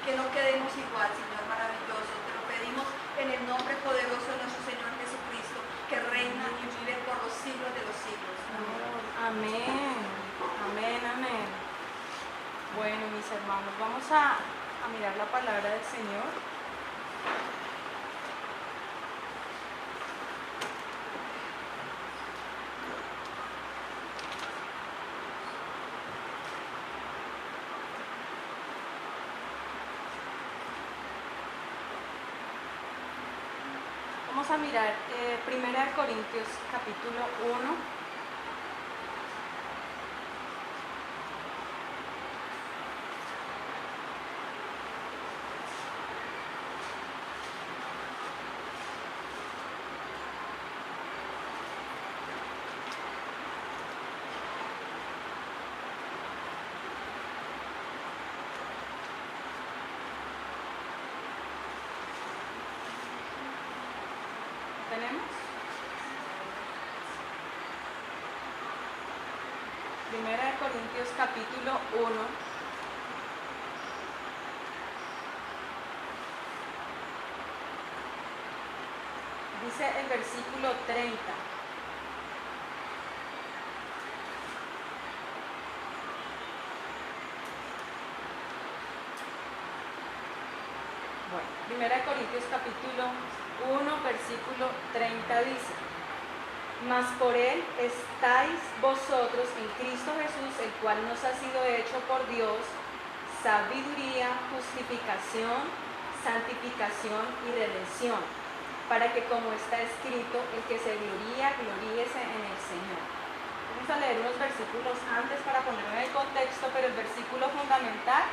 que no quedemos igual, Señor maravilloso. Te lo pedimos en el nombre poderoso de nuestro Señor Jesucristo, que reina y vive por los siglos de los siglos. Amén, amén, amén. Bueno, mis hermanos, vamos a mirar la palabra del Señor. Vamos a mirar 1 Corintios capítulo 1. ¿Tenemos? 1 Corintios capítulo 1. Dice el versículo 30. Bueno, 1 Corintios capítulo 1, versículo 30 dice: mas por él estáis vosotros en Cristo Jesús, el cual nos ha sido hecho por Dios sabiduría, justificación, santificación y redención, para que, como está escrito, el que se gloría, gloríese en el Señor. Vamos a leer unos versículos antes para ponerlo en el contexto, pero el versículo fundamental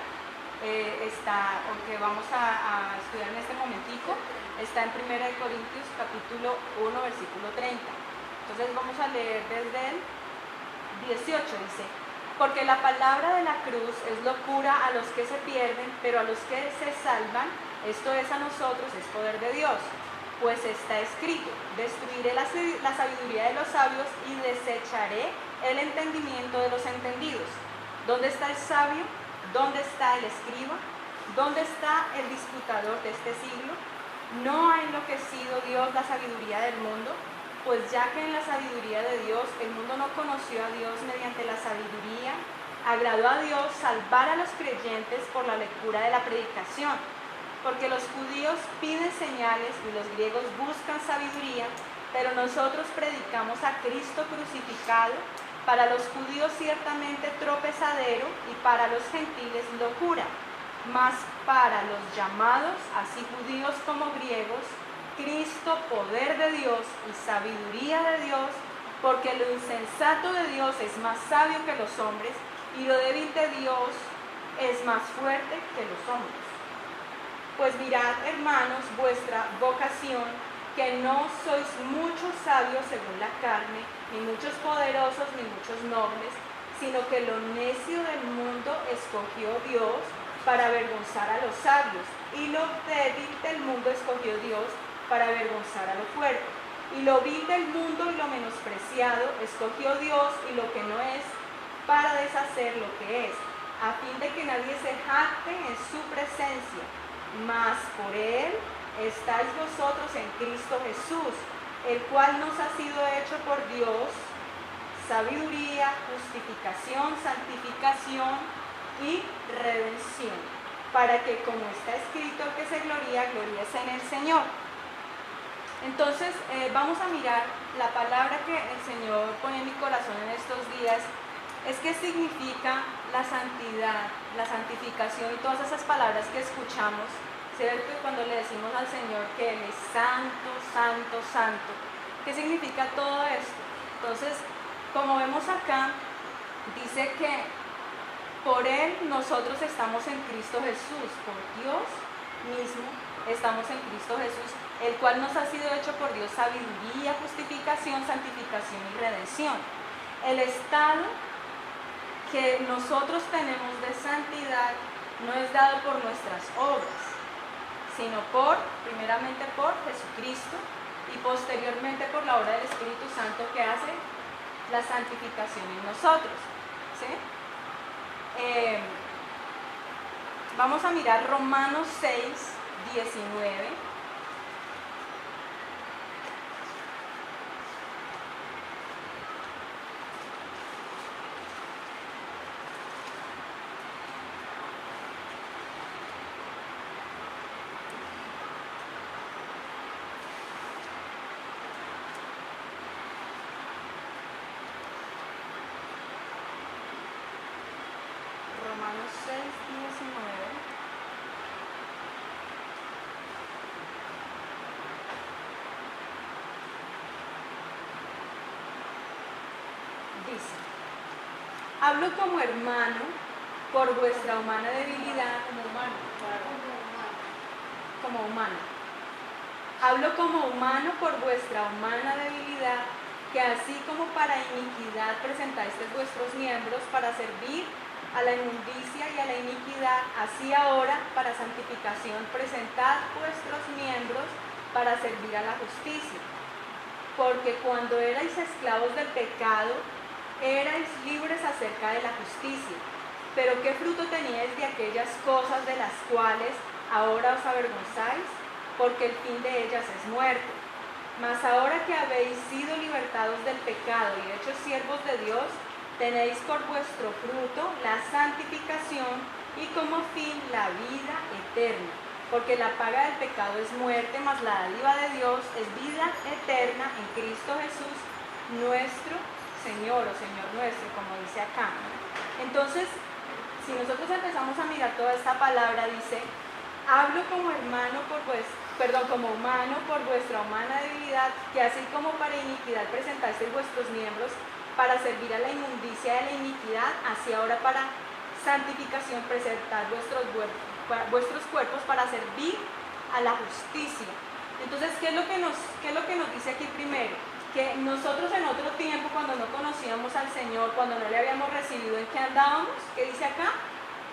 está, o que vamos a estudiar en este momentico, está en 1 Corintios capítulo 1, versículo 30. Entonces vamos a leer desde el 18, dice: porque la palabra de la cruz es locura a los que se pierden, pero a los que se salvan, esto es a nosotros, es poder de Dios. Pues está escrito: destruiré la sabiduría de los sabios y desecharé el entendimiento de los entendidos. ¿Dónde está el sabio? ¿Dónde está el escriba? ¿Dónde está el disputador de este siglo? ¿No ha enloquecido Dios la sabiduría del mundo? Pues ya que en la sabiduría de Dios el mundo no conoció a Dios mediante la sabiduría, agradó a Dios salvar a los creyentes por la lectura de la predicación. Porque los judíos piden señales y los griegos buscan sabiduría, pero nosotros predicamos a Cristo crucificado, para los judíos ciertamente tropezadero y para los gentiles locura, mas para los llamados, así judíos como griegos, Cristo poder de Dios y sabiduría de Dios, porque lo insensato de Dios es más sabio que los hombres y lo débil de Dios es más fuerte que los hombres. Pues mirad, hermanos, vuestra vocación, que no sois muchos sabios según la carne, ni muchos poderosos, ni muchos nobles, sino que lo necio del mundo escogió Dios para avergonzar a los sabios, y lo débil del mundo escogió Dios para avergonzar a lo fuerte. Y lo vil del mundo y lo menospreciado escogió Dios, y lo que no es, para deshacer lo que es, a fin de que nadie se jacte en su presencia. Mas por él estáis vosotros en Cristo Jesús, el cual nos ha sido hecho por Dios sabiduría, justificación, santificación y redención, para que, como está escrito, el que se gloría, gloríese en el Señor. Entonces vamos a mirar la palabra que el Señor pone en mi corazón en estos días. Es qué significa la santidad, la santificación y todas esas palabras que escuchamos, ¿cierto? Cuando le decimos al Señor que Él es santo, santo, santo. ¿Qué significa todo esto? Entonces, como vemos acá, dice que por Él nosotros estamos en Cristo Jesús, por Dios mismo estamos en Cristo Jesús, el cual nos ha sido hecho por Dios sabiduría, justificación, santificación y redención. El estado que nosotros tenemos de santidad no es dado por nuestras obras, sino primeramente por Jesucristo y posteriormente por la obra del Espíritu Santo que hace la santificación en nosotros, ¿sí? Vamos a mirar Romanos 6, 19. Romanos 6, 19. Dice, hablo como hermano por vuestra humana debilidad, como humano. Hablo como humano por vuestra humana debilidad, que así como para iniquidad presentáis vuestros miembros para servir a la inmundicia y a la iniquidad, así ahora para santificación presentad vuestros miembros para servir a la justicia. Porque cuando erais esclavos del pecado, erais libres acerca de la justicia. Pero ¿qué fruto teníais de aquellas cosas de las cuales ahora os avergonzáis? Porque el fin de ellas es muerte. Mas ahora que habéis sido libertados del pecado y hechos siervos de Dios, tenéis por vuestro fruto la santificación y como fin la vida eterna. Porque la paga del pecado es muerte, mas la dádiva de Dios es vida eterna en Cristo Jesús, nuestro Señor o Señor nuestro, como dice acá. Entonces, si nosotros empezamos a mirar toda esta palabra, dice, hablo como hermano como humano por vuestra humana debilidad, que así como para iniquidad presentasteis vuestros miembros para servir a la inmundicia de la iniquidad, así ahora para santificación presentad vuestros cuerpos para servir a la justicia. Entonces, ¿qué es lo que nos dice aquí primero? Que nosotros en otro tiempo, cuando no conocíamos al Señor, cuando no le habíamos recibido, ¿en qué andábamos? ¿Qué dice acá?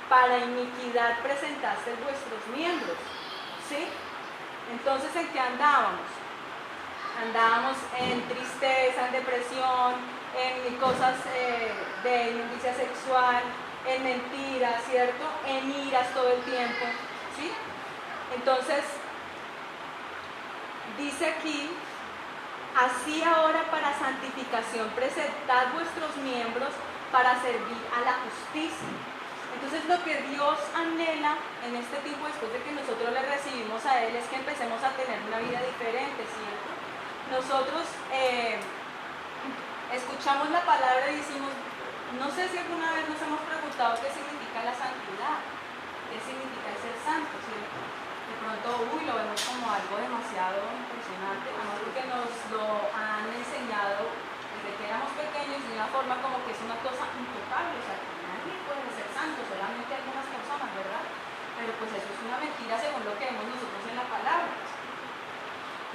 Para iniquidad presentaste vuestros miembros, ¿sí? Entonces, ¿en qué andábamos? Andábamos en tristeza, en depresión, en cosas de inmundicia sexual, en mentiras, ¿cierto? En iras todo el tiempo, ¿sí? Entonces, dice aquí, así ahora para santificación presentad vuestros miembros para servir a la justicia. Entonces lo que Dios anhela en este tiempo, después de que nosotros le recibimos a Él, es que empecemos a tener una vida diferente, ¿cierto? Nosotros escuchamos la palabra y decimos, no sé si alguna vez nos hemos preguntado qué significa la santidad, qué significa el ser santo, ¿cierto? De pronto, lo vemos como algo demasiado impresionante, además porque nos lo han enseñado desde que éramos pequeños de una forma como que es una cosa intocable, o sea, que nadie puede ser santo, solamente algunas personas, ¿verdad? Pero pues eso es una mentira según lo que vemos nosotros en la palabra.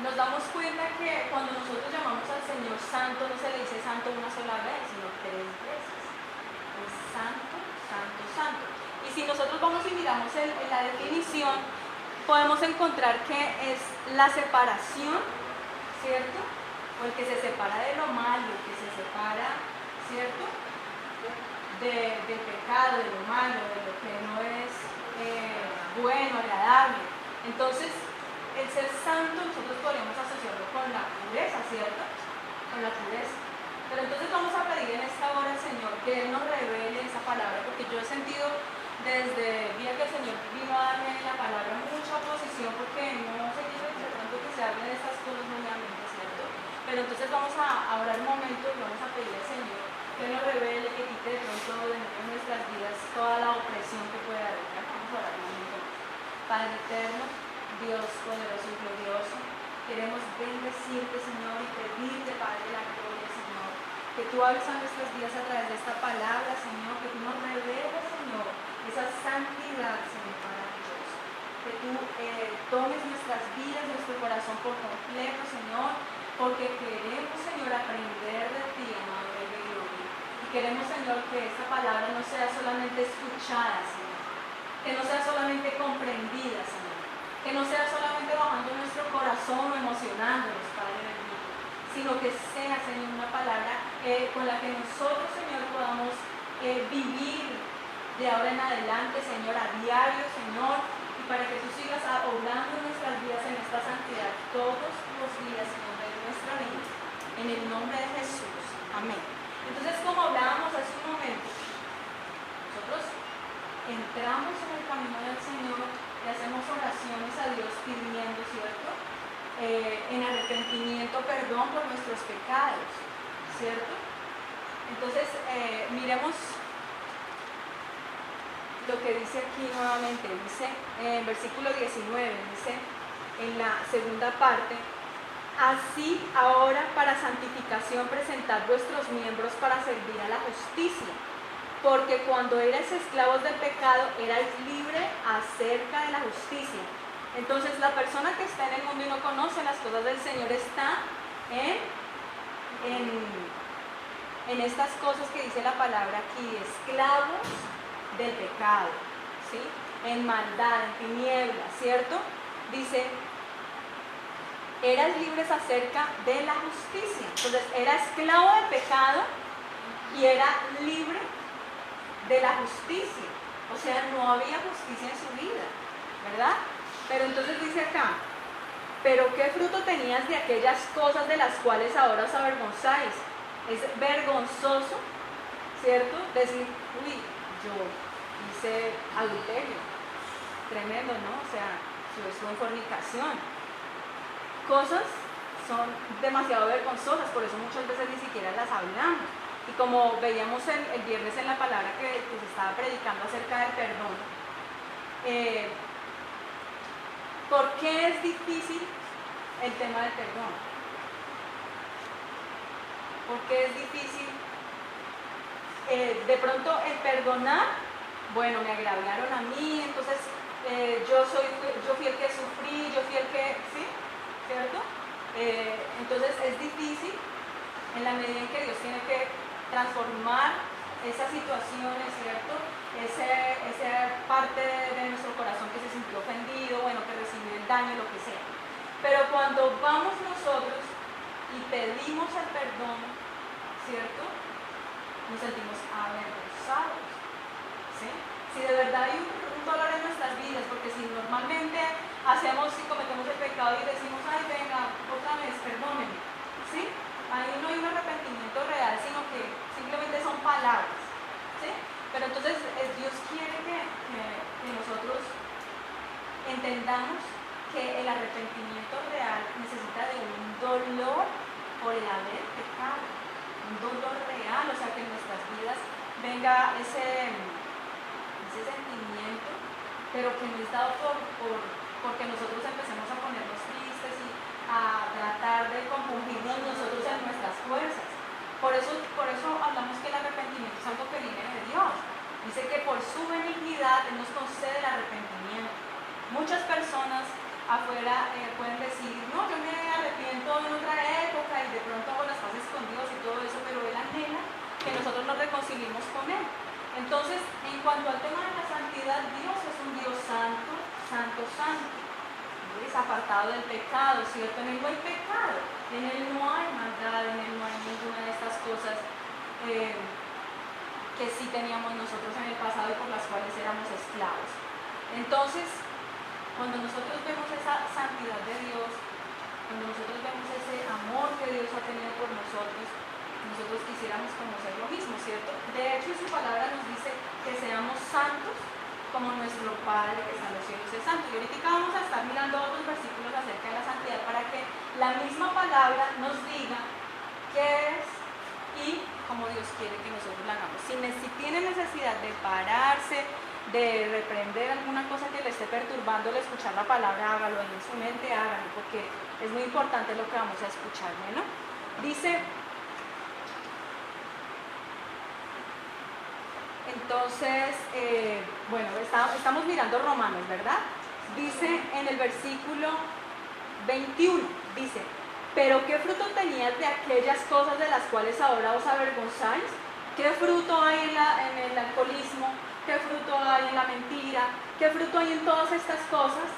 Nos damos cuenta que cuando nosotros llamamos al Señor santo, no se le dice santo una sola vez, sino 3 veces. Es santo, santo, santo. Y si nosotros vamos y miramos en la definición, podemos encontrar que es la separación, ¿cierto? O el que se separa de lo malo, el que se separa, ¿cierto? Del pecado, de lo malo, de lo que no es bueno, agradable. Entonces, el ser santo nosotros podríamos asociarlo con la pureza, ¿cierto? Con la pureza. Pero entonces vamos a pedir en esta hora al Señor que Él nos revele esa palabra, porque yo he sentido desde el día que el Señor vino a darme la palabra mucha oposición, porque no sé qué de pronto que se hablen de estas cosas nuevamente, ¿cierto? Pero entonces vamos a orar un momento y vamos a pedir al Señor que nos revele, que quite de pronto de nuestras vidas toda la opresión que pueda haber. Vamos a orar un momento. Padre eterno, Dios poderoso y glorioso, queremos bendecirte, Señor, y pedirte, Padre de la gloria, Señor, que tú hables a nuestras vidas a través de esta palabra, Señor, que tú nos reveles, Señor, esa santidad, Señor, maravillosa, que tú tomes nuestras vidas, nuestro corazón por completo, Señor, porque queremos, Señor, aprender de ti, amado Rey de Gloria, y queremos, Señor, que esta palabra no sea solamente escuchada, Señor, que no sea solamente comprendida, Señor, que no sea solamente bajando nuestro corazón o emocionándonos, Padre bendito, sino que sea, Señor, una palabra con la que nosotros, Señor, podamos vivir de ahora en adelante, Señor, a diario. diario, Señor, y para que tú sigas obrando en nuestras vidas en esta santidad todos los días, Señor, de nuestra vida, en el nombre de Jesús. Amén. Entonces, como hablábamos hace un momento, nosotros entramos en el camino del Señor y hacemos oraciones a Dios pidiendo, ¿cierto? En arrepentimiento, perdón por nuestros pecados, ¿cierto? Entonces, miremos lo que dice aquí nuevamente. Dice en versículo 19, dice en la segunda parte: así ahora para santificación presentad vuestros miembros para servir a la justicia, porque cuando erais esclavos del pecado erais libres acerca de la justicia. Entonces la persona que está en el mundo y no conoce las cosas del Señor está en estas cosas que dice la palabra aquí: esclavos del pecado, ¿sí? En maldad, en tinieblas, ¿cierto? Dice, eras libres acerca de la justicia. Entonces era esclavo del pecado y era libre de la justicia. O sea, no había justicia en su vida, ¿verdad? Pero entonces dice acá: pero qué fruto tenías de aquellas cosas de las cuales ahora os avergonzáis. Es vergonzoso, ¿cierto? Decir, uy, yo hice adulterio. Tremendo, ¿no? O sea, yo estuve en fornicación. Cosas son demasiado vergonzosas, por eso muchas veces ni siquiera las hablamos. Y como veíamos el viernes en la palabra que se estaba predicando acerca del perdón, ¿por qué es difícil el tema del perdón? ¿Por qué es difícil? De pronto el perdonar, bueno, me agraviaron a mí, entonces yo fui el que sufrí, yo fui el que, ¿sí? ¿Cierto? Entonces es difícil en la medida en que Dios tiene que transformar esas situaciones, ¿cierto? Esa parte de nuestro corazón que se sintió ofendido, bueno, que recibió el daño, lo que sea. Pero cuando vamos nosotros y pedimos el perdón, ¿cierto? Nos sentimos avergonzados, ¿sí? Si de verdad hay un dolor en nuestras vidas, porque si normalmente si cometemos el pecado y decimos, ay, venga, otra vez, perdónenme, ¿sí? Ahí no hay un arrepentimiento real, sino que simplemente son palabras, ¿sí? Pero entonces Dios quiere que nosotros entendamos que el arrepentimiento real necesita de un dolor por el haber pecado, un dolor real, o sea, que en nuestras vidas venga ese sentimiento, pero que no es dado porque nosotros empecemos a ponernos tristes y a tratar de compungirnos nosotros en nuestras fuerzas. Por eso hablamos que el arrepentimiento es algo que viene de Dios. Dice que por su benignidad Él nos concede el arrepentimiento. Muchas personas afuera pueden decir, no, yo me arrepiento en otra época y de pronto hago las paces con Dios y todo eso, pero Él anhela que nosotros nos reconciliemos con Él. Entonces, en cuanto al tema de la santidad, Dios es un Dios santo, santo, santo. Es apartado del pecado, ¿cierto? En Él no hay pecado, en Él no hay maldad, en Él no hay ninguna de estas cosas que sí teníamos nosotros en el pasado y por las cuales éramos esclavos. Entonces, cuando nosotros vemos esa santidad de Dios, cuando nosotros vemos ese amor que Dios ha tenido por nosotros quisiéramos conocer lo mismo, ¿cierto? De hecho, su palabra nos dice que seamos santos como nuestro Padre que está en los cielos es santo. Y ahorita vamos a estar mirando otros versículos acerca de la santidad para que la misma palabra nos diga qué es y cómo Dios quiere que nosotros la hagamos. Si tiene necesidad de pararse, de reprender alguna cosa que le esté perturbando al escuchar la palabra, hágalo en su mente, hágalo, porque es muy importante lo que vamos a escuchar, ¿no? Dice, entonces, bueno, estamos mirando Romanos, ¿verdad? Dice en el versículo 21, dice, pero ¿qué fruto tenías de aquellas cosas de las cuales ahora os avergonzáis? ¿Qué fruto hay en el alcoholismo? ¿Qué fruto hay en la mentira? ¿Qué fruto hay en todas estas cosas?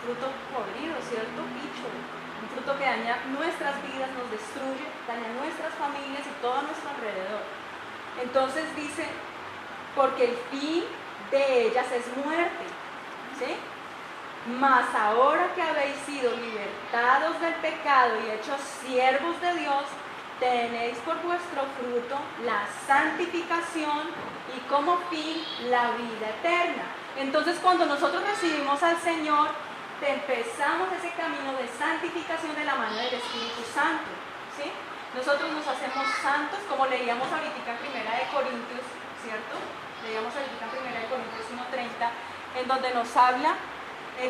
Fruto podrido, ¿cierto? Bicho. Un fruto que daña nuestras vidas, nos destruye, daña nuestras familias y todo a nuestro alrededor. Entonces dice, porque el fin de ellas es muerte. ¿Sí? Mas ahora que habéis sido libertados del pecado y hechos siervos de Dios, tenéis por vuestro fruto la santificación y como fin la vida eterna. Entonces, cuando nosotros recibimos al Señor, empezamos ese camino de santificación de la mano del Espíritu Santo. ¿Sí? Nosotros nos hacemos santos, como leíamos ahorita en Primera de Corintios, ¿cierto? Leíamos ahorita en Primera de Corintios 1:30, en donde nos habla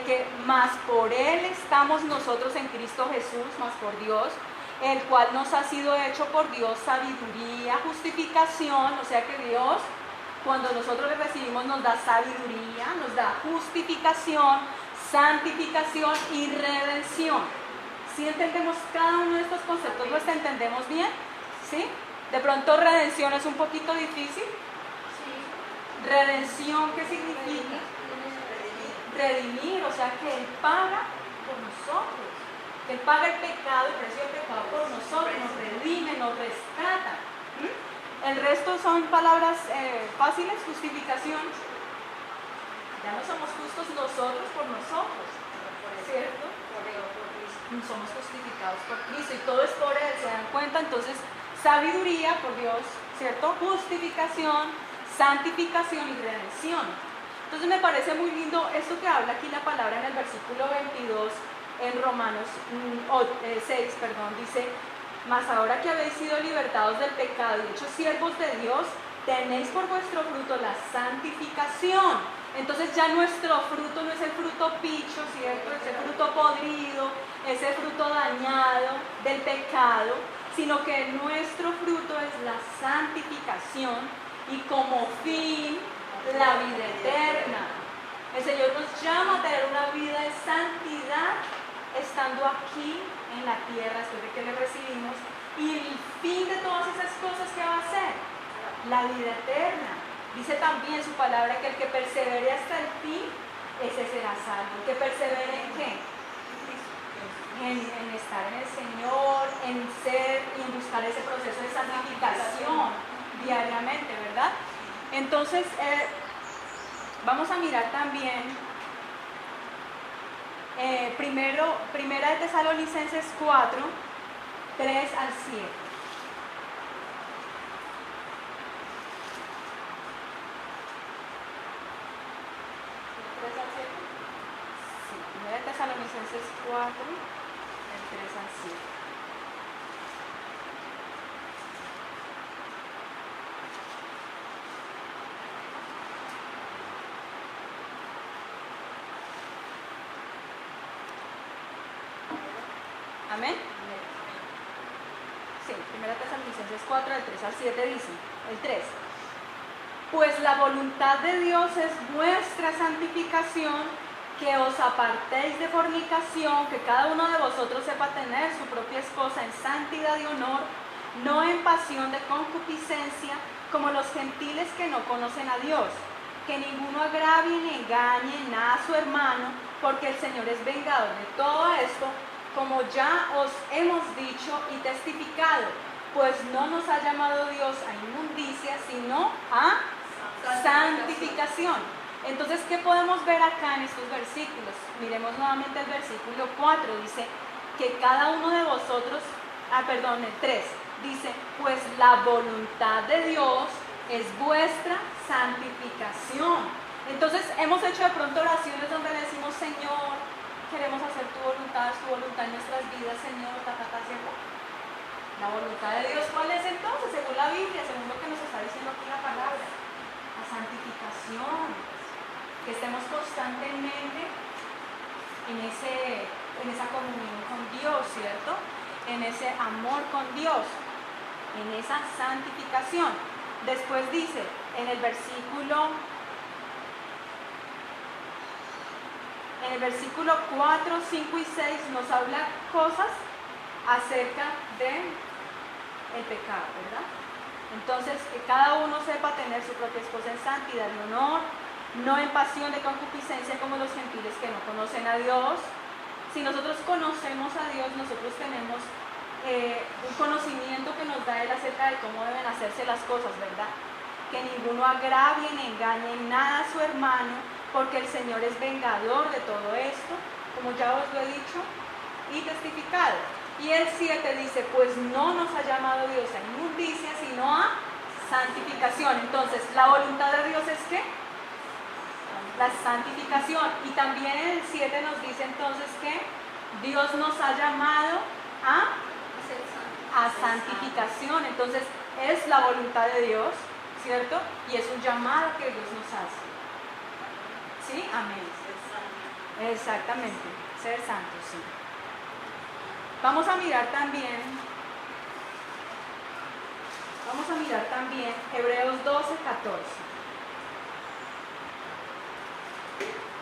que más por Él estamos nosotros en Cristo Jesús, más por Dios, el cual nos ha sido hecho por Dios sabiduría, justificación, o sea que Dios, cuando nosotros le recibimos, nos da sabiduría, nos da justificación, santificación y redención. ¿Sí entendemos cada uno de estos conceptos? ¿Los entendemos bien? ¿Sí? De pronto redención es un poquito difícil. Redención, ¿qué significa? Redimir, o sea que Él paga por nosotros, que Él paga el pecado, el precio del pecado por nosotros, nos redime, nos rescata. El resto son palabras fáciles, justificación. Ya no somos justos nosotros por nosotros, ¿cierto? Somos justificados por Cristo y todo es por Él, ¿se dan cuenta? Entonces, sabiduría por Dios, ¿cierto? Justificación, santificación y redención. Entonces me parece muy lindo esto que habla aquí la palabra en el versículo 22 en Romanos 6, dice: mas ahora que habéis sido libertados del pecado y hechos siervos de Dios, tenéis por vuestro fruto la santificación. Entonces ya nuestro fruto no es el fruto picho, ¿cierto? Ese fruto podrido, ese fruto dañado del pecado, sino que nuestro fruto es la santificación y como fin la vida eterna. El Señor nos llama a tener una vida de santidad estando aquí en la tierra después de que le recibimos, y el fin de todas esas cosas que va a ser la vida eterna. Dice también su palabra que el que persevere hasta el fin, ese será salvo. ¿El que persevere en qué? En estar en el Señor, en ser y en buscar ese proceso de santificación diariamente, ¿verdad? Entonces, vamos a mirar también Primera de Tesalonicenses 4, 3 al 7. Sí, Primera de Tesalonicenses 4, del 3 al 7. Amén. Sí, Primera Tesalonicenses 4, del 3 al 7 dice, el 3. Pues la voluntad de Dios es vuestra santificación, que os apartéis de fornicación, que cada uno de vosotros sepa tener su propia esposa en santidad y honor, no en pasión de concupiscencia, como los gentiles que no conocen a Dios. Que ninguno agravie ni engañe nada a su hermano, porque el Señor es vengador de todo esto, como ya os hemos dicho y testificado, pues no nos ha llamado Dios a inmundicia, sino a santificación. Entonces, ¿qué podemos ver acá en estos versículos? Miremos nuevamente el versículo 4, dice que cada uno de vosotros, el 3, dice, pues la voluntad de Dios es vuestra santificación. Entonces, hemos hecho de pronto oraciones donde le decimos, Señor, queremos hacer tu voluntad en nuestras vidas, Señor, ¿cierto? La voluntad de Dios, ¿cuál es entonces? Según la Biblia, según lo que nos está diciendo aquí la palabra, la santificación, que estemos constantemente en esa comunión con Dios, ¿cierto? En ese amor con Dios, en esa santificación. Después dice, en el versículo 4, 5 y 6 nos habla cosas acerca del pecado, ¿verdad? Entonces, que cada uno sepa tener su propia esposa en santidad y honor, no en pasión de concupiscencia como los gentiles que no conocen a Dios. Si nosotros conocemos a Dios, nosotros tenemos un conocimiento que nos da Él acerca de cómo deben hacerse las cosas, ¿verdad? que ninguno agravie ni engañe en nada a su hermano, porque el Señor es vengador de todo esto, como ya os lo he dicho y testificado. Y el 7 dice, pues no nos ha llamado Dios a inmundicia, sino a santificación. Entonces, ¿la voluntad de Dios es qué? La santificación. Y también en el 7 nos dice entonces que Dios nos ha llamado a santificación. Entonces, es la voluntad de Dios, ¿cierto? Y es un llamado que Dios nos hace. ¿Sí? Amén. Exactamente. Ser santos, sí. Vamos a mirar también Hebreos 12, 14.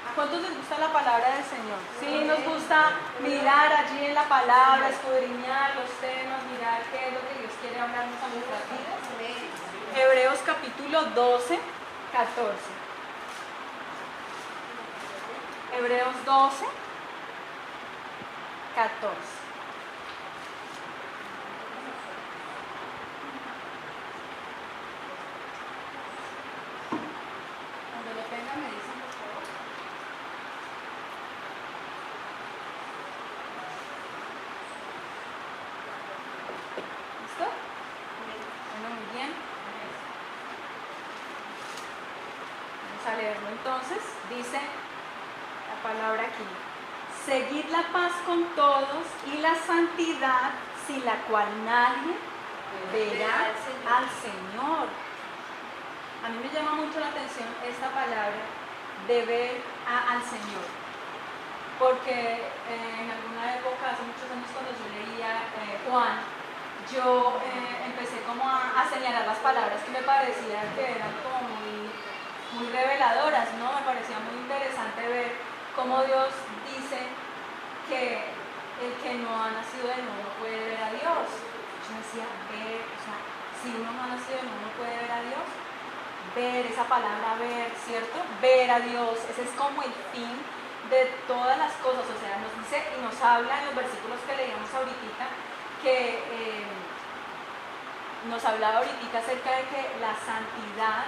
¿A cuántos les gusta la palabra del Señor? Sí, nos gusta mirar allí en la palabra, escudriñar los temas, mirar qué es lo que Dios quiere hablarnos a nuestras vidas. Hebreos capítulo 12, 14. Hebreos 12, 14. A leerlo entonces, dice la palabra aquí: seguid la paz con todos y la santidad, sin la cual nadie verá al Señor. A mí me llama mucho la atención esta palabra de ver al Señor, porque en alguna época, hace muchos años, cuando yo leía Juan, yo empecé como a señalar las palabras que me parecían que eran como muy reveladoras, ¿no? Me parecía muy interesante ver cómo Dios dice que el que no ha nacido de nuevo no puede ver a Dios. Yo decía, ver, o sea, si uno no ha nacido de nuevo no puede ver a Dios. Ver, esa palabra ver, ¿cierto? Ver a Dios, ese es como el fin de todas las cosas. O sea, nos dice y nos habla en los versículos que leíamos ahorita, que nos hablaba ahorita acerca de que la santidad,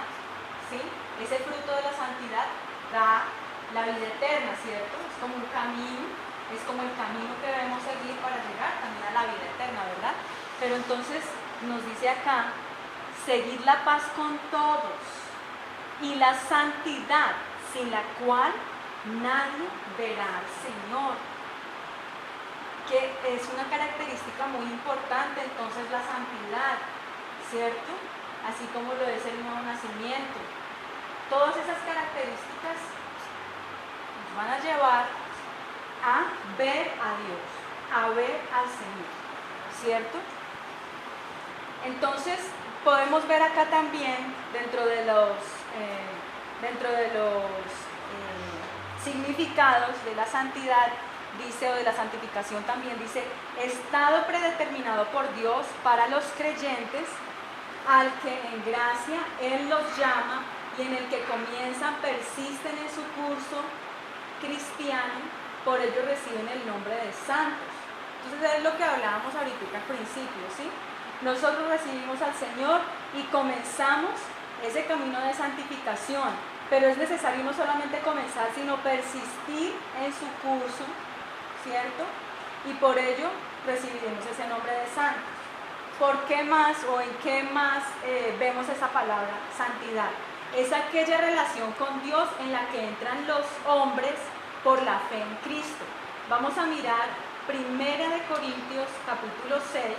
¿sí? Ese fruto de la santidad da la vida eterna, ¿cierto? Es como un camino, es como el camino que debemos seguir para llegar también a la vida eterna, ¿verdad? Pero entonces nos dice acá, seguid la paz con todos y la santidad, sin la cual nadie verá al Señor. Que es una característica muy importante entonces la santidad, ¿cierto? Así como lo es el nuevo nacimiento. Todas esas características nos van a llevar a ver a Dios, a ver al Señor, ¿cierto? Entonces podemos ver acá también dentro de los significados de la santidad, dice, o de la santificación también, dice, estado predeterminado por Dios para los creyentes, al que en gracia Él los llama y en el que comienzan, persisten en su curso cristiano, por ello reciben el nombre de santos. Entonces es lo que hablábamos ahorita al principio, ¿sí? Nosotros recibimos al Señor y comenzamos ese camino de santificación, pero es necesario no solamente comenzar, sino persistir en su curso, ¿cierto? Y por ello recibiremos ese nombre de santos. ¿Por qué más o en qué más vemos esa palabra santidad? Es aquella relación con Dios en la que entran los hombres por la fe en Cristo. Vamos a mirar 1 Corintios capítulo 6.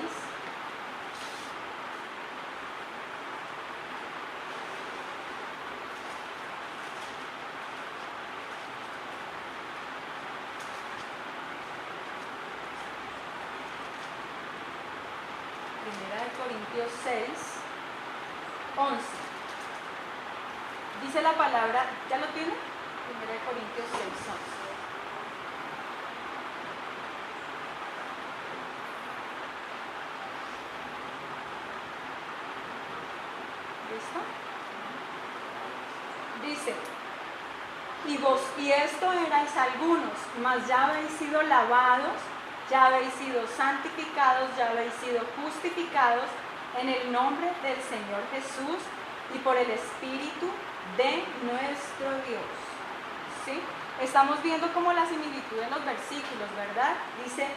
Corintios 6, 11. Dice la palabra, ¿ya lo tiene? 1 Corintios 6, 11. ¿Listo? Dice, y esto erais algunos, mas ya habéis sido lavados, ya habéis sido santificados, ya habéis sido justificados en el nombre del Señor Jesús y por el Espíritu de nuestro Dios. ¿Sí? Estamos viendo como la similitud en los versículos, ¿verdad? Dice,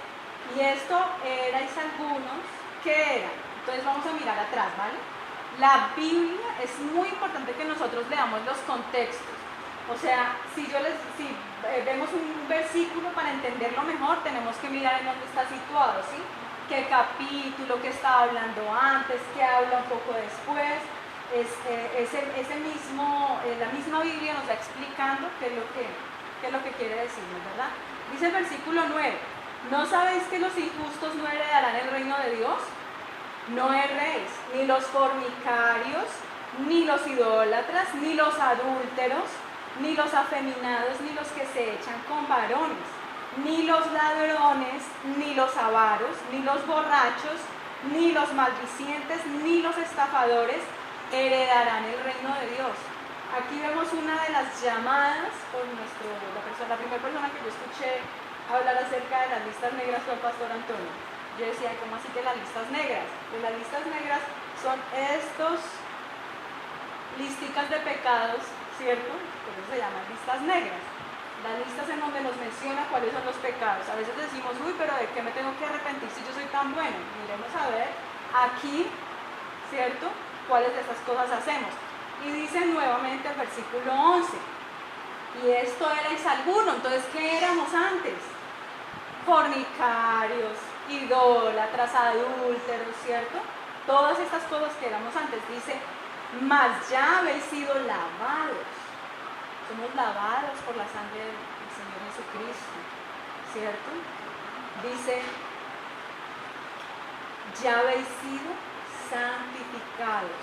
y esto erais algunos, ¿qué eran? Entonces vamos a mirar atrás, ¿vale? La Biblia es muy importante que nosotros leamos los contextos. O sea, si vemos un versículo para entenderlo mejor, tenemos que mirar en dónde está situado, ¿sí? Qué capítulo, qué está hablando antes, qué habla un poco después. La misma Biblia nos va explicando qué es lo que quiere decirnos, ¿verdad? Dice el versículo 9, ¿no sabéis que los injustos no heredarán el reino de Dios? No erréis, ni los fornicarios, ni los idólatras, ni los adúlteros, ni los afeminados, ni los que se echan con varones, ni los ladrones, ni los avaros, ni los borrachos, ni los maldicientes, ni los estafadores heredarán el reino de Dios. Aquí vemos una de las llamadas por la primera persona que yo escuché hablar acerca de las listas negras fue el pastor Antonio. Yo decía, ¿cómo así que las listas negras? Pues las listas negras son estos listicas de pecados, ¿cierto? Por eso se llaman listas negras. Las listas en donde nos menciona cuáles son los pecados. A veces decimos, uy, pero ¿de qué me tengo que arrepentir si yo soy tan bueno? Miremos a ver aquí, ¿cierto? ¿Cuáles de estas cosas hacemos? Y dice nuevamente el versículo 11, y esto erais alguno. Entonces, ¿qué éramos antes? Fornicarios, idólatras, adúlteros, ¿cierto? Todas estas cosas que éramos antes. Dice, mas ya habéis sido lavados. Somos lavados por la sangre del Señor Jesucristo, ¿cierto? Dice, ya habéis sido santificados.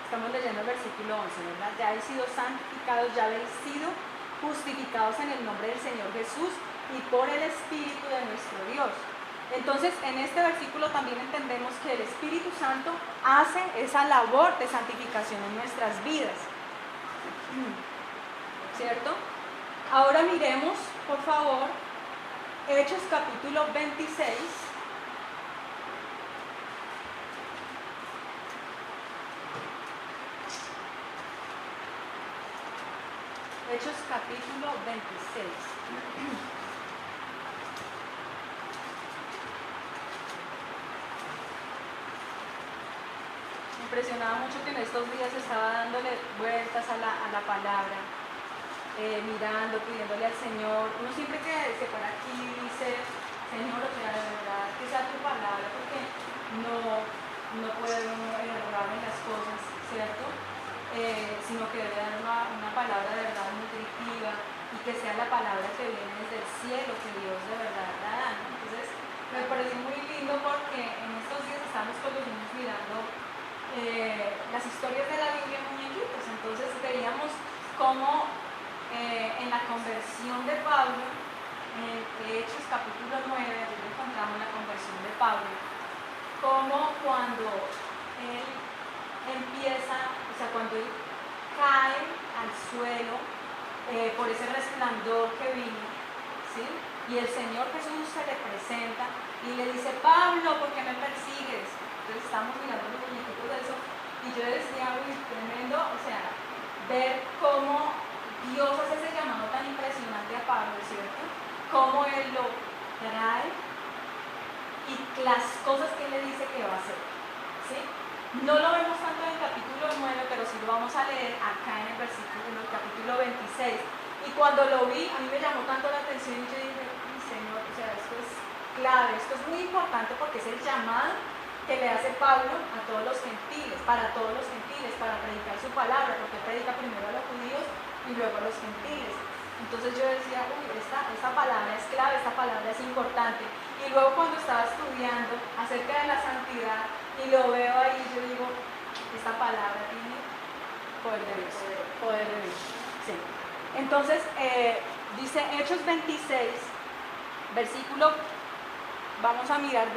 Estamos leyendo el versículo 11, ¿verdad? Ya habéis sido santificados, ya habéis sido justificados en el nombre del Señor Jesús y por el Espíritu de nuestro Dios. Entonces, en este versículo también entendemos que el Espíritu Santo hace esa labor de santificación en nuestras vidas, ¿cierto? Ahora miremos, por favor, Hechos capítulo 26. Hechos capítulo 26. Me impresionaba mucho que en estos días estaba dándole vueltas a la palabra, mirando, pidiéndole al Señor. Uno siempre que se para aquí dice, Señor, o sea, de verdad, que sea tu palabra, porque no puede uno errar en las cosas, ¿cierto? Sino que debe dar una palabra de verdad nutritiva y que sea la palabra que viene desde el cielo, que Dios de verdad la da, ¿no? Entonces me pareció muy lindo porque en estos días estamos con los niños mirando las historias de la Biblia en muñequitos. Entonces veíamos cómo en la conversión de Pablo, en Hechos capítulo 9, allí encontramos la conversión de Pablo, como cuando él empieza, o sea, cuando él cae al suelo por ese resplandor que vino, ¿sí? Y el Señor Jesús se le presenta y le dice, Pablo, ¿por qué me persigues? Entonces estamos mirando los muñequitos de eso y yo decía, uy, tremendo, o sea, ver cómo Dios hace ese llamado tan impresionante a Pablo, ¿cierto? Cómo Él lo trae y las cosas que Él le dice que va a hacer, ¿sí? No lo vemos tanto en el capítulo 9, pero sí lo vamos a leer acá en el capítulo 26. Y cuando lo vi, a mí me llamó tanto la atención y yo dije, Señor, o sea, esto es clave, esto es muy importante porque es el llamado que le hace Pablo a todos los gentiles, para todos los gentiles, para predicar su palabra, porque predica primero a los judíos y luego a los gentiles. Entonces yo decía, uy, esta palabra es clave, esta palabra es importante. Y luego cuando estaba estudiando acerca de la santidad y lo veo ahí, yo digo, esta palabra tiene poder de Dios, poder de Dios. Sí. Entonces, dice Hechos 26, versículo, vamos a mirar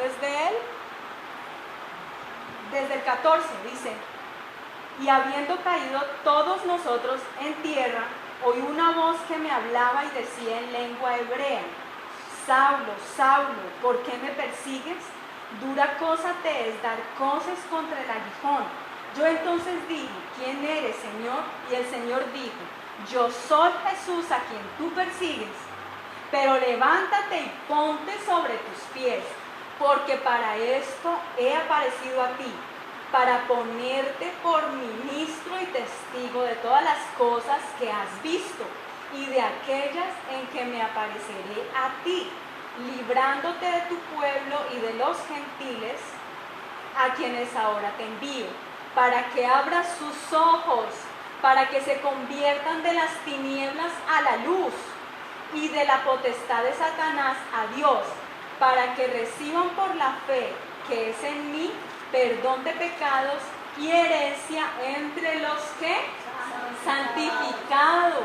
desde el 14, dice, y habiendo caído todos nosotros en tierra, oí una voz que me hablaba y decía en lengua hebrea, Saulo, Saulo, ¿por qué me persigues? Dura cosa te es dar coces contra el aguijón. Yo entonces dije, ¿quién eres, Señor? Y el Señor dijo, yo soy Jesús a quien tú persigues, pero levántate y ponte sobre tus pies, porque para esto he aparecido a ti, para ponerte por ministro y testigo de todas las cosas que has visto y de aquellas en que me apareceré a ti, librándote de tu pueblo y de los gentiles, a quienes ahora te envío, para que abras sus ojos, para que se conviertan de las tinieblas a la luz y de la potestad de Satanás a Dios, para que reciban por la fe que es en mí perdón de pecados y herencia entre los que santificados.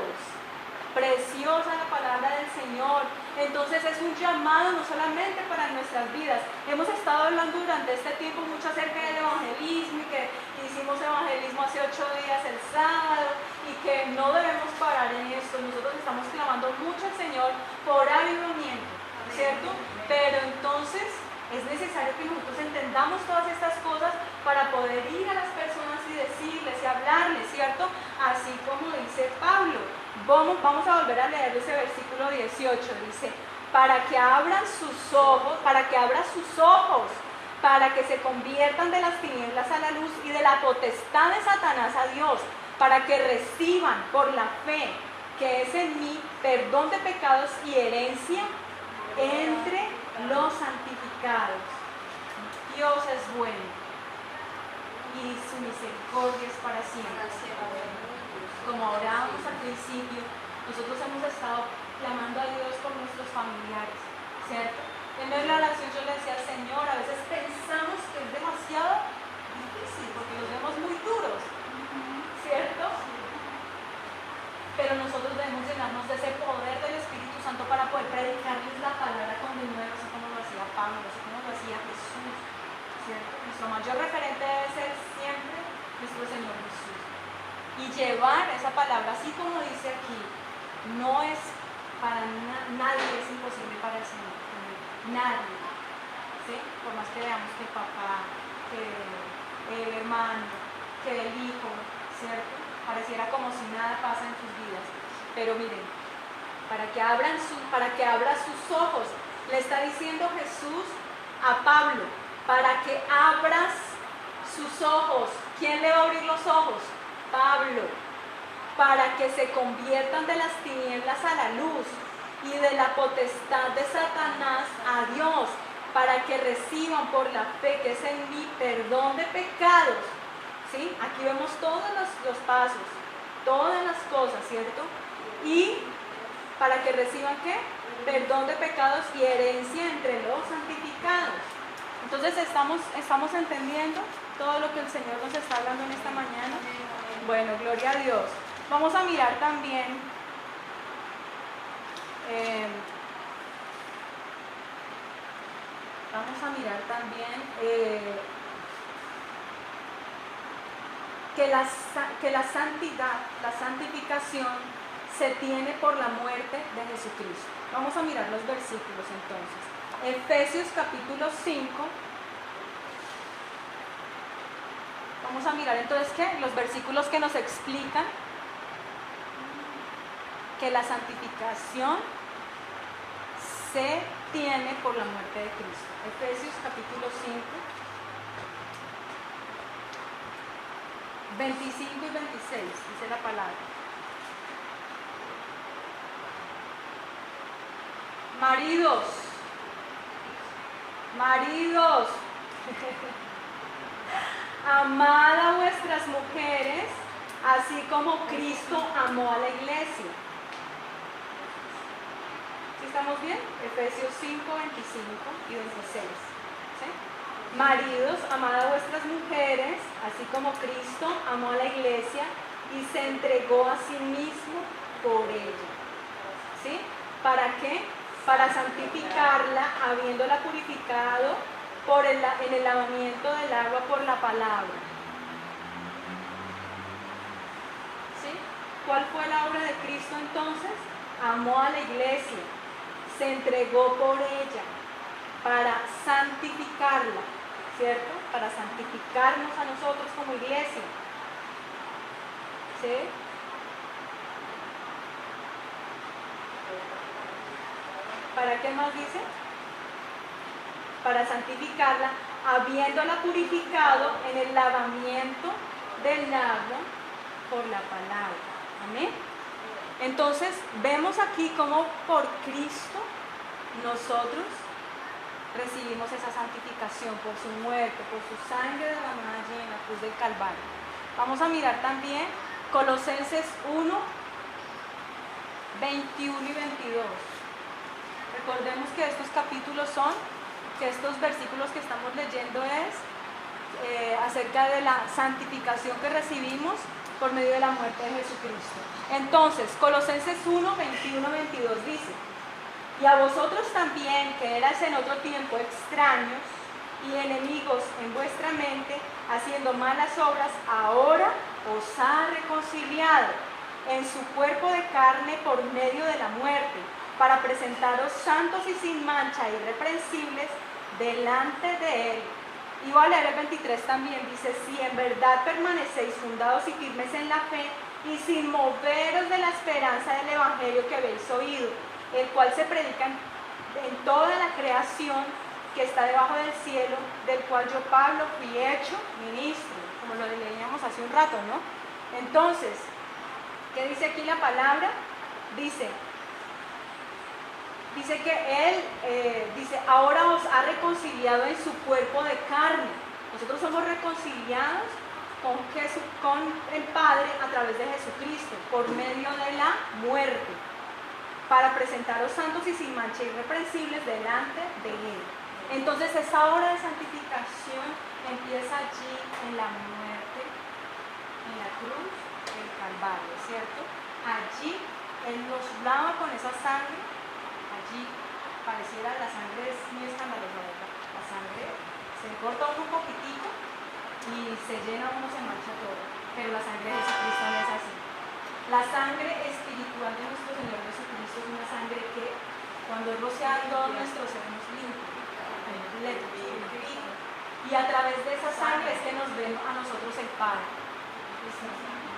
Preciosa la palabra del Señor. Entonces es un llamado no solamente para nuestras vidas. Hemos estado hablando durante este tiempo mucho acerca del evangelismo y que hicimos evangelismo hace 8 días el sábado y que no debemos parar en esto. Nosotros estamos clamando mucho al Señor por avivamiento, ¿cierto? Pero entonces es necesario que nosotros entendamos todas estas cosas para poder ir a las personas y decirles y hablarles, ¿cierto? Así como dice Pablo. Vamos a volver a leer ese versículo 18. Dice, para que abran sus ojos, para que se conviertan de las tinieblas a la luz y de la potestad de Satanás a Dios, para que reciban por la fe que es en mí perdón de pecados y herencia entre los santificados. Dios es bueno y su misericordia es para siempre. Como orábamos al principio, nosotros hemos estado clamando a Dios por nuestros familiares, ¿cierto? En medio de la oración yo le decía al Señor, a veces pensamos que es demasiado difícil porque los vemos muy duros, ¿cierto? Pero nosotros debemos llenarnos de ese poder del Espíritu Santo para poder predicarles la palabra con denuedo, así como lo hacía Pablo, así como lo hacía Jesús, ¿cierto? Nuestro mayor referente debe ser siempre nuestro Señor Jesús. Y llevar esa palabra, así como dice aquí, no es para nadie, es imposible para el Señor. Nadie. ¿Sí? Por más que veamos que el papá, que el hermano, que el hijo, ¿cierto? Pareciera como si nada pasa en sus vidas. Pero miren, para que abra sus ojos, le está diciendo Jesús a Pablo, para que abras sus ojos. ¿Quién le va a abrir los ojos? Pablo, para que se conviertan de las tinieblas a la luz y de la potestad de Satanás a Dios, para que reciban por la fe que es en mí perdón de pecados. ¿Sí? Aquí vemos todos los pasos, todas las cosas, ¿cierto? Y para que reciban ¿qué? Perdón de pecados y herencia entre los santificados. Entonces estamos entendiendo todo lo que el Señor nos está hablando en esta mañana. Bueno, gloria a Dios. Vamos a mirar también que la santidad, la santificación se tiene por la muerte de Jesucristo. Vamos a mirar los versículos entonces. Efesios capítulo 5. Vamos a mirar entonces ¿qué? Los versículos que nos explican que la santificación se tiene por la muerte de Cristo. Efesios capítulo 5, 25 y 26, dice la palabra. Maridos, amad a vuestras mujeres, así como Cristo amó a la iglesia. ¿Sí estamos bien? Efesios 5, 25 y 26. ¿Sí? Maridos, amad a vuestras mujeres, así como Cristo amó a la iglesia y se entregó a sí mismo por ella. ¿Sí? ¿Para qué? Para santificarla, habiéndola purificado en el lavamiento del agua por la palabra. ¿Sí? ¿Cuál fue la obra de Cristo entonces? Amó a la iglesia, se entregó por ella para santificarla. ¿cierto? Para santificarnos a nosotros como iglesia. ¿Sí? ¿Para qué más dice? Para santificarla, habiéndola purificado en el lavamiento del agua por la palabra. Amén. Entonces, vemos aquí cómo por Cristo nosotros recibimos esa santificación por su muerte, por su sangre derramada allí en la cruz del Calvario. Vamos a mirar también Colosenses 1, 21 y 22. Recordemos que estos capítulos estos versículos que estamos leyendo es acerca de la santificación que recibimos por medio de la muerte de Jesucristo. Entonces, Colosenses 1, 21, 22 dice: y a vosotros también, que erais en otro tiempo extraños y enemigos en vuestra mente, haciendo malas obras, ahora os ha reconciliado en su cuerpo de carne por medio de la muerte, para presentaros santos y sin mancha, irreprensibles, delante de Él. Y voy a leer el 23 también, dice: si en verdad permanecéis fundados y firmes en la fe, y sin moveros de la esperanza del Evangelio que habéis oído, el cual se predica en toda la creación que está debajo del cielo, del cual yo, Pablo, fui hecho ministro, como lo leíamos hace un rato, ¿no? Entonces, ¿qué dice aquí la palabra? Dice que Él, ahora os ha reconciliado en su cuerpo de carne. Nosotros somos reconciliados con el Padre a través de Jesucristo, por medio de la muerte, para presentaros santos y sin mancha, irreprensibles delante de Él. Entonces esa obra de santificación empieza allí en la muerte, en la cruz del Calvario, ¿cierto? Allí Él nos lava con esa sangre. Allí pareciera la sangre es muy escandalosa, ¿verdad? La sangre se corta un poquitico y se llena uno, se mancha todo, pero la sangre de Jesucristo no es así. La sangre espiritual de nuestro Señor Jesucristo es una sangre que cuando es rociada todo nuestro ser nos limpia, completo, purifica. Y a través de esa sangre es que nos ve a nosotros el Padre.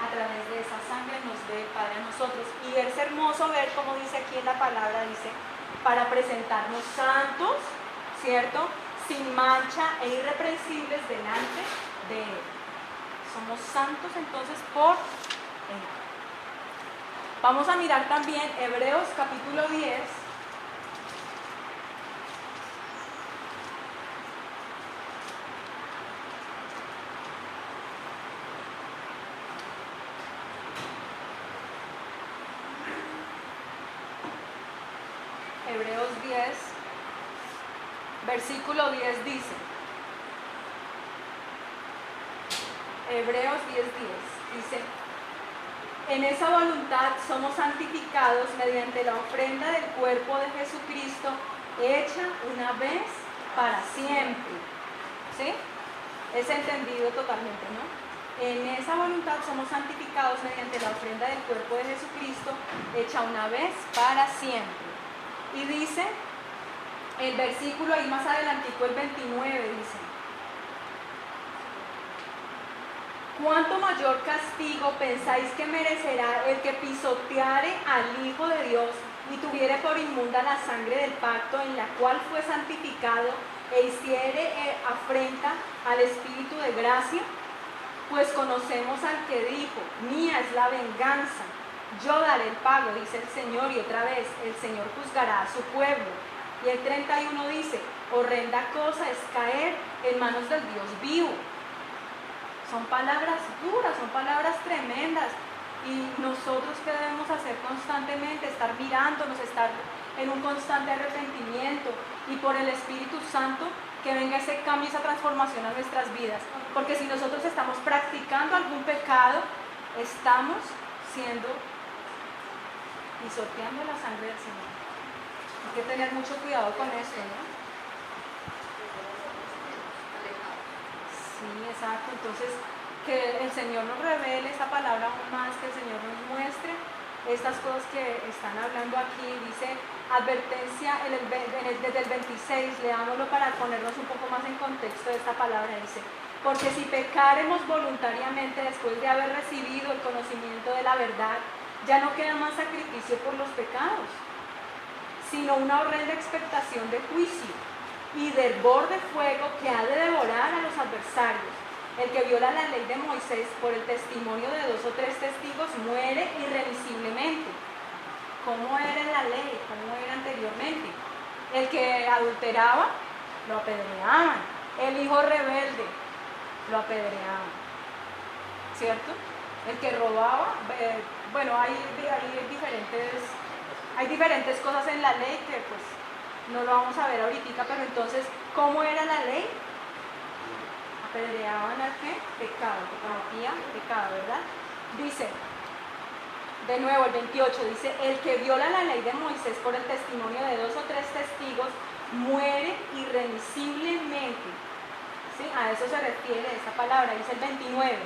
A través de esa sangre nos ve el Padre a nosotros. Y es hermoso ver cómo dice aquí en la palabra, dice, para presentarnos santos, ¿cierto? Sin mancha e irreprensibles delante de Él. Somos santos entonces por Él. Vamos a mirar también Hebreos capítulo 10. Hebreos 10, versículo 10 dice, Hebreos 10, dice, en esa voluntad somos santificados mediante la ofrenda del cuerpo de Jesucristo, hecha una vez para siempre. ¿Sí? Es entendido totalmente, ¿no? En esa voluntad somos santificados mediante la ofrenda del cuerpo de Jesucristo, hecha una vez para siempre. Y dice, el versículo ahí más adelantico, el 29, dice, ¿cuánto mayor castigo pensáis que merecerá el que pisoteare al Hijo de Dios y tuviere por inmunda la sangre del pacto en la cual fue santificado e hiciere afrenta al Espíritu de gracia? Pues conocemos al que dijo, mía es la venganza, yo daré el pago, dice el Señor, y otra vez el Señor juzgará a su pueblo. Y el 31 dice, horrenda cosa es caer en manos del Dios vivo. Son palabras duras, son palabras tremendas. Y nosotros, ¿qué debemos hacer constantemente? Estar mirándonos, estar en un constante arrepentimiento y por el Espíritu Santo que venga ese cambio, esa transformación a nuestras vidas. Porque si nosotros estamos practicando algún pecado, estamos pisoteando la sangre del Señor. Hay que tener mucho cuidado con esto, ¿no? Sí, exacto. Entonces, que el Señor nos revele esta palabra aún más, que el Señor nos muestre estas cosas que están hablando aquí. Dice advertencia desde el 26, leámoslo para ponernos un poco más en contexto de esta palabra. Dice: porque si pecáremos voluntariamente después de haber recibido el conocimiento de la verdad, ya no queda más sacrificio por los pecados, sino una horrenda expectación de juicio y de hervor de fuego que ha de devorar a los adversarios. El que viola la ley de Moisés por el testimonio de 2 o 3 testigos muere irremisiblemente. ¿Cómo era en la ley? ¿Cómo era anteriormente? El que adulteraba, lo apedreaban. El hijo rebelde, lo apedreaban. ¿Cierto? El que robaba, bueno, hay diferentes cosas en la ley que pues no lo vamos a ver ahorita, pero entonces, ¿cómo era la ley? Apedreaban al que pecado, que cometía pecado, ¿verdad? Dice, de nuevo el 28, dice: el que viola la ley de Moisés por el testimonio de 2 o 3 testigos muere irremisiblemente. ¿Sí? A eso se refiere esta palabra. Dice el 29: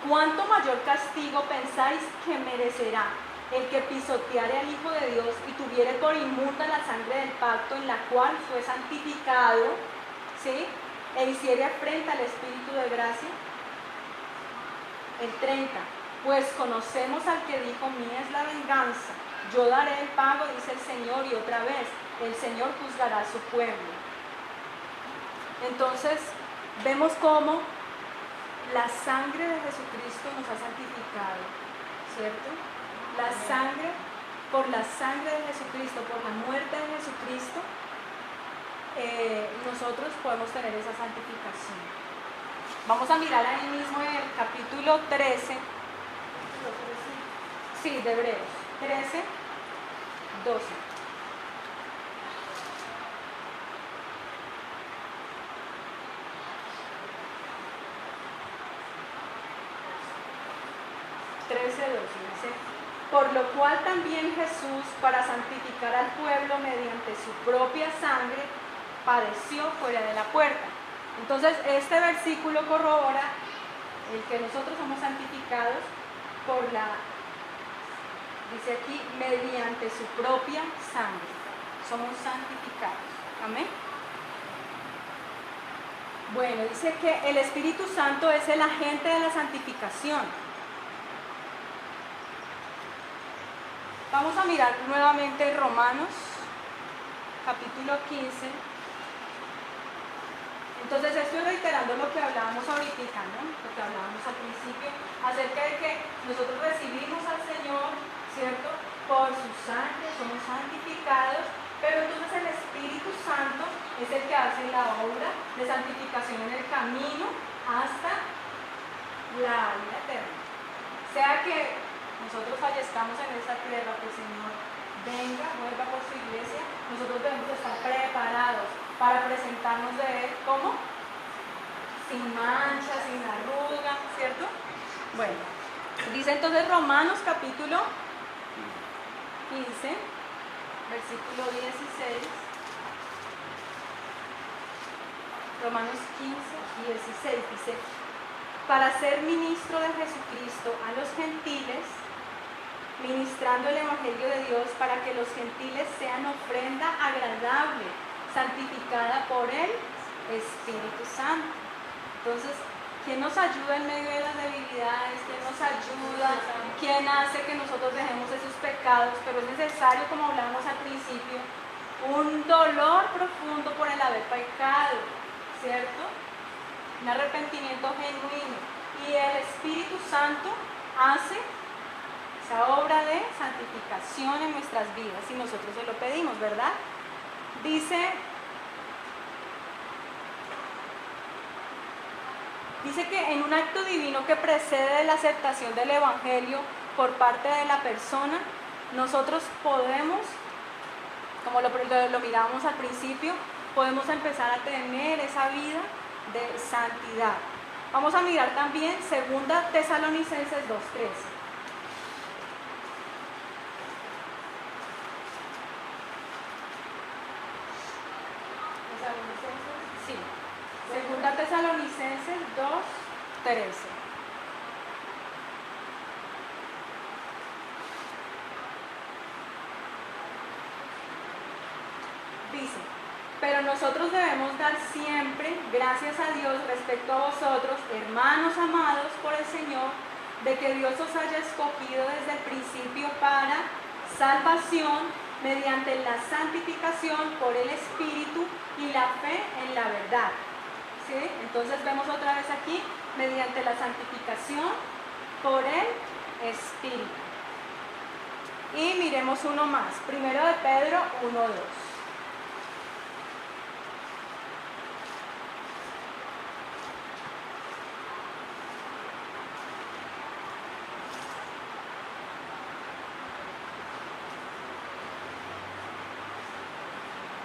¿cuánto mayor castigo pensáis que merecerá el que pisoteare al Hijo de Dios y tuviere por inmunda la sangre del pacto en la cual fue santificado, ¿sí?, e hiciere afrenta al Espíritu de gracia? El 30: pues conocemos al que dijo: mía es la venganza, yo daré el pago, dice el Señor. Y otra vez, el Señor juzgará a su pueblo. Entonces, vemos cómo la sangre de Jesucristo nos ha santificado, ¿cierto? Por la sangre de Jesucristo, por la muerte de Jesucristo, nosotros podemos tener esa santificación. Vamos a mirar ahí mismo en el capítulo 13, sí, de Hebreos, 13, 12. Dice: por lo cual también Jesús, para santificar al pueblo mediante su propia sangre, padeció fuera de la puerta. Entonces, este versículo corrobora el que nosotros somos santificados por dice aquí, mediante su propia sangre. Somos santificados. Amén. Bueno, dice que el Espíritu Santo es el agente de la santificación. Vamos a mirar nuevamente Romanos, capítulo 15. Entonces estoy reiterando lo que hablábamos ahorita, ¿no? Lo que hablábamos al principio, acerca de que nosotros recibimos al Señor, ¿cierto?, por su sangre, somos santificados, pero entonces el Espíritu Santo es el que hace la obra de santificación en el camino hasta la vida eterna. Sea que nosotros fallezcamos en esta tierra, que el Señor venga, vuelva por su iglesia, nosotros debemos estar preparados para presentarnos de Él, ¿cómo? Sin mancha, sin arruga, ¿cierto? Bueno, dice entonces Romanos capítulo 15, versículo 16. Romanos 15, 16 dice: para ser ministro de Jesucristo a los gentiles, ministrando el Evangelio de Dios, para que los gentiles sean ofrenda agradable, santificada por el Espíritu Santo. Entonces, ¿quién nos ayuda en medio de las debilidades? ¿Quién nos ayuda? ¿Quién hace que nosotros dejemos esos pecados? Pero es necesario, como hablábamos al principio, un dolor profundo por el haber pecado, ¿cierto? Un arrepentimiento genuino. Y el Espíritu Santo hace esa obra de santificación en nuestras vidas y nosotros se lo pedimos, ¿verdad? Dice que en un acto divino que precede la aceptación del Evangelio por parte de la persona, nosotros podemos, como lo mirábamos al principio, podemos empezar a tener esa vida de santidad. Vamos a mirar también 2 Tesalonicenses 2:13. Sí, 2 Tesalonicenses 2:13. dice: pero nosotros debemos dar siempre gracias a Dios respecto a vosotros, hermanos amados por el Señor, de que Dios os haya escogido desde el principio para salvación mediante la santificación por el Espíritu y la fe en la verdad. ¿Sí? Entonces vemos otra vez aquí, mediante la santificación por el Espíritu. Y miremos uno más, primero de Pedro 1:2.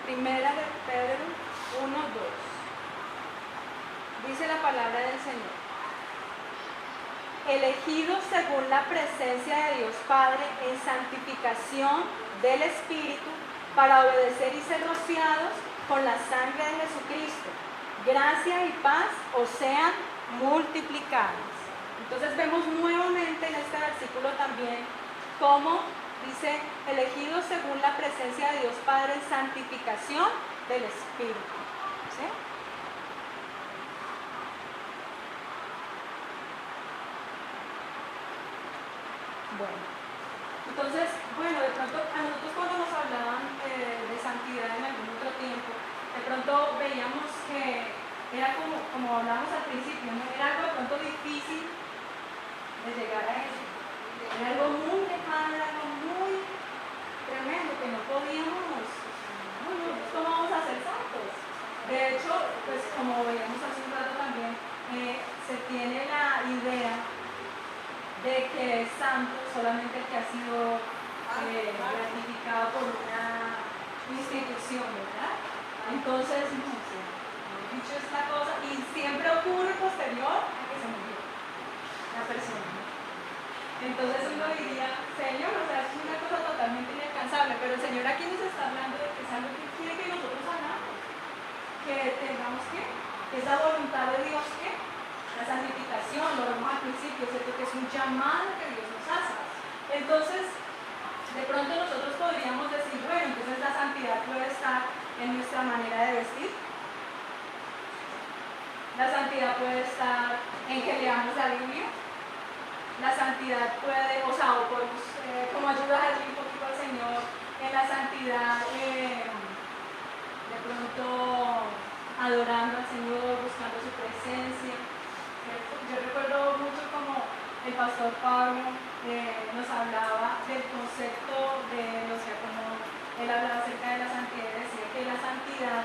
Primera de Pedro 1:2. Dice la palabra del Señor: elegidos según la presencia de Dios Padre en santificación del Espíritu, para obedecer y ser rociados con la sangre de Jesucristo. Gracia y paz os sean multiplicadas. Entonces vemos nuevamente en este versículo también cómo dice: elegidos según la presencia de Dios Padre en santificación del Espíritu. ¿Sí? Bueno, entonces, de pronto a nosotros cuando nos hablaban de santidad en algún otro tiempo, de pronto veíamos que era como hablamos al principio, ¿no? Era algo de pronto difícil de llegar a eso. Era algo muy lejano, era algo muy tremendo, que no podíamos, ¿cómo vamos a ser santos? De hecho, pues como veíamos hace un rato también, se tiene la idea de que es santo solamente el que ha sido ratificado por una institución, ¿verdad? Entonces, no sé, dicho esta cosa, y siempre ocurre posterior a que se murió la persona. Entonces uno diría: Señor, o sea, es una cosa totalmente inalcanzable, pero el Señor aquí nos está hablando de que es algo que quiere que nosotros hagamos, que tengamos que es la voluntad de Dios, que la santificación, lo vemos al principio, ¿cierto? Que es un llamado que Dios nos hace. Entonces, de pronto nosotros podríamos decir: bueno, entonces la santidad puede estar en nuestra manera de vestir. La santidad puede estar en que leamos la Biblia. La santidad puede, o podemos como ayudarle un poquito al Señor en la santidad, de pronto adorando al Señor, buscando su presencia. Yo recuerdo mucho como el pastor Pablo nos hablaba del concepto de los diáconos. Él hablaba acerca de la santidad y decía que la santidad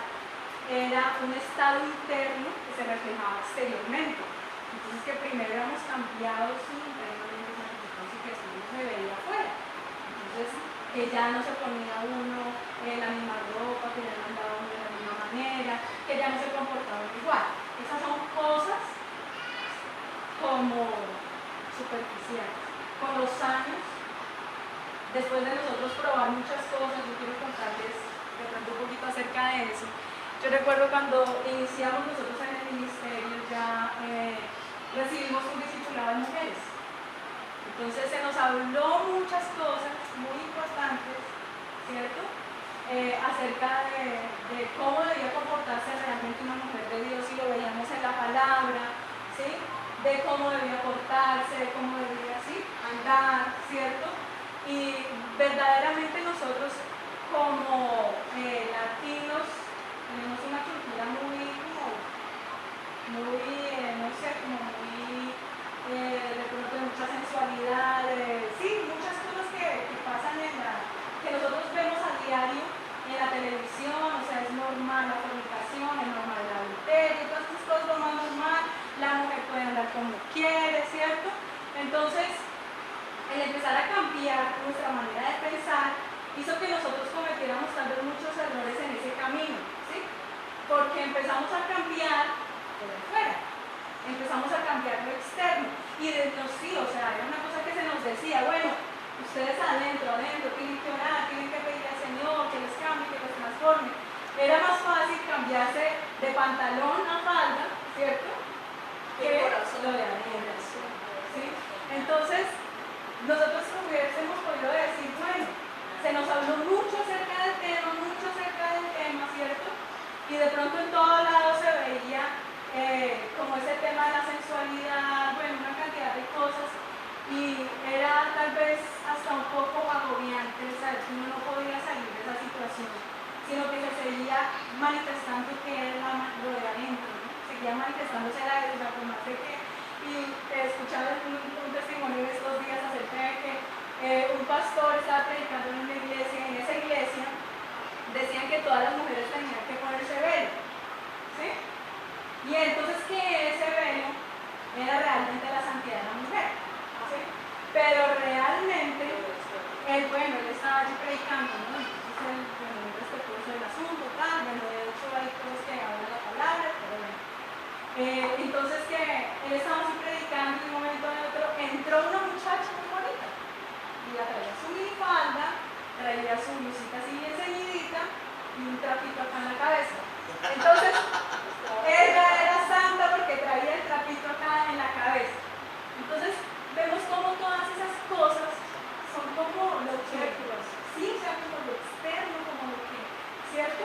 era un estado interno que se reflejaba exteriormente. Entonces, que primero éramos cambiados internamente, santificados, y que Jesús nos veía afuera. Entonces, que ya no se ponía uno la misma ropa, que ya no andaba uno de la misma manera, que ya no se comportaba igual. Esas son cosas como superficiales. Con los años, después de nosotros probar muchas cosas, yo quiero contarles de pronto un poquito acerca de eso. Yo recuerdo cuando iniciamos nosotros en el ministerio, ya recibimos un discipulado de mujeres. Entonces se nos habló muchas cosas muy importantes, ¿cierto? Acerca de cómo debía comportarse realmente una mujer de Dios, y lo veíamos en la palabra, ¿sí? De cómo debía portarse, de cómo debía, ¿sí?, andar, ¿cierto? Y verdaderamente nosotros como latinos tenemos una cultura muy, de pronto de mucha sensualidad, sí, muchas cosas que pasan que nosotros vemos a diario en la televisión. O sea, es normal la fornicación, es normal el adulterio, todas estas cosas, lo más normal. La mujer puede andar como quiere, ¿cierto? Entonces, el empezar a cambiar nuestra manera de pensar hizo que nosotros cometiéramos tal vez muchos errores en ese camino, ¿sí? Porque empezamos a cambiar por afuera, empezamos a cambiar lo externo, y dentro sí, o sea, era una cosa que se nos decía: bueno, ustedes adentro tienen que orar, tienen que pedir al Señor que les cambie, que los transforme. Era más fácil cambiarse de pantalón a falda, ¿cierto?, que lo de adentro, ¿sí? Entonces, nosotros hubiésemos podido decir: bueno, se nos habló mucho acerca del tema, aferrándose a la iglesia, por más de que, y escuchaba un testimonio de estos días acerca de que un pastor estaba predicando en una iglesia, y en esa iglesia decían que todas las mujeres tenían que ponerse velo, ¿sí? Y entonces que ese velo era realmente la santidad de la mujer, ¿sí? Pero realmente, él estaba allí predicando, ¿no? Entonces él, muy respetuoso del asunto, tal, de hecho hay cosas que hablan la palabra, pero bueno. Entonces que él estaba así predicando y de un momento a otro entró una muchacha muy bonita y ella traía su minifalda, traía su blusita así bien ceñidita y un trapito acá en la cabeza. Entonces ella era santa porque traía el trapito acá en la cabeza. Entonces vemos como todas esas cosas son como lo que, sí, o sea, como lo externo, como lo que, ¿cierto?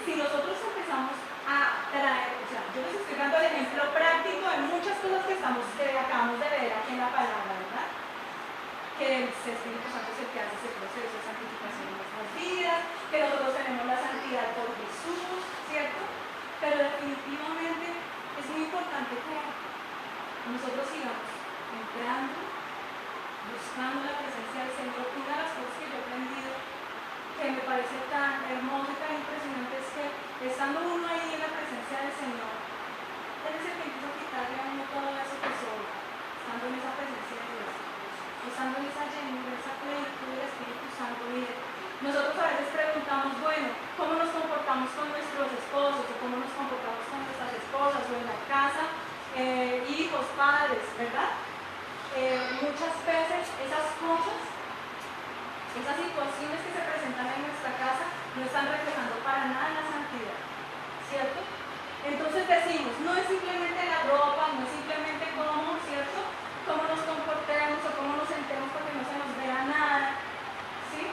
Si nosotros empezamos a traer, o sea, yo les estoy dando el ejemplo práctico de muchas cosas que acabamos de ver aquí en la palabra, ¿verdad? Que el Espíritu Santo es el que hace ese proceso de santificación en nuestras vidas, que nosotros tenemos la santidad por Jesús, ¿cierto? Pero definitivamente es muy importante que nosotros sigamos entrando, buscando la presencia del Señor. Una de las cosas que yo he aprendido que me parece tan hermoso y tan impresionante es que estando uno ahí en la presencia del Señor, Él es el que empieza a quitarle a uno todo eso que sobra, estando en esa presencia de Dios, estando en esa llenura, esa plenitud del Espíritu Santo. Mire, nosotros a veces preguntamos, bueno, ¿cómo nos comportamos con nuestros esposos? ¿O cómo nos comportamos con nuestras esposas? ¿O en la casa? Hijos, padres, ¿verdad? Muchas veces esas cosas, esas situaciones que se presentan en nuestra casa no están reflejando para nada la santidad, ¿cierto? Entonces decimos, no es simplemente la ropa, no es simplemente cómo, ¿cierto? Cómo nos comportemos o cómo nos sentemos para que no se nos vea nada, ¿sí?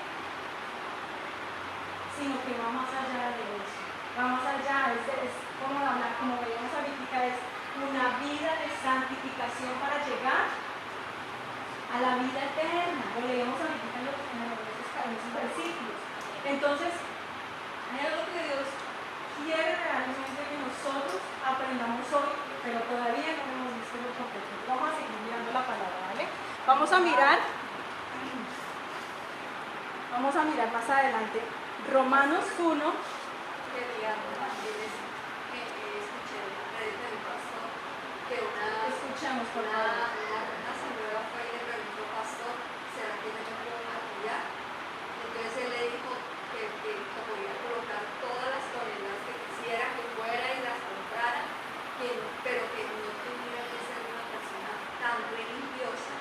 Sino que va más allá de eso, va más allá, es como hablar, como veíamos ahorita, es una vida de santificación para llegar a la vida eterna. Lo leemos ahorita en esos versículos. Entonces, hay algo que Dios quiere realmente que nosotros aprendamos hoy, pero todavía no hemos visto lo completo. Vamos a seguir mirando la palabra, ¿vale? Vamos a mirar más adelante Romanos 1. Escuchemos por favor. Una señora fue y le preguntó, pastor, ¿será que yo me puedo maquillar? Entonces él le dijo que podía colocar todas las toneladas que quisiera, que fuera y las comprara, pero que no tuviera que ser una persona tan religiosa,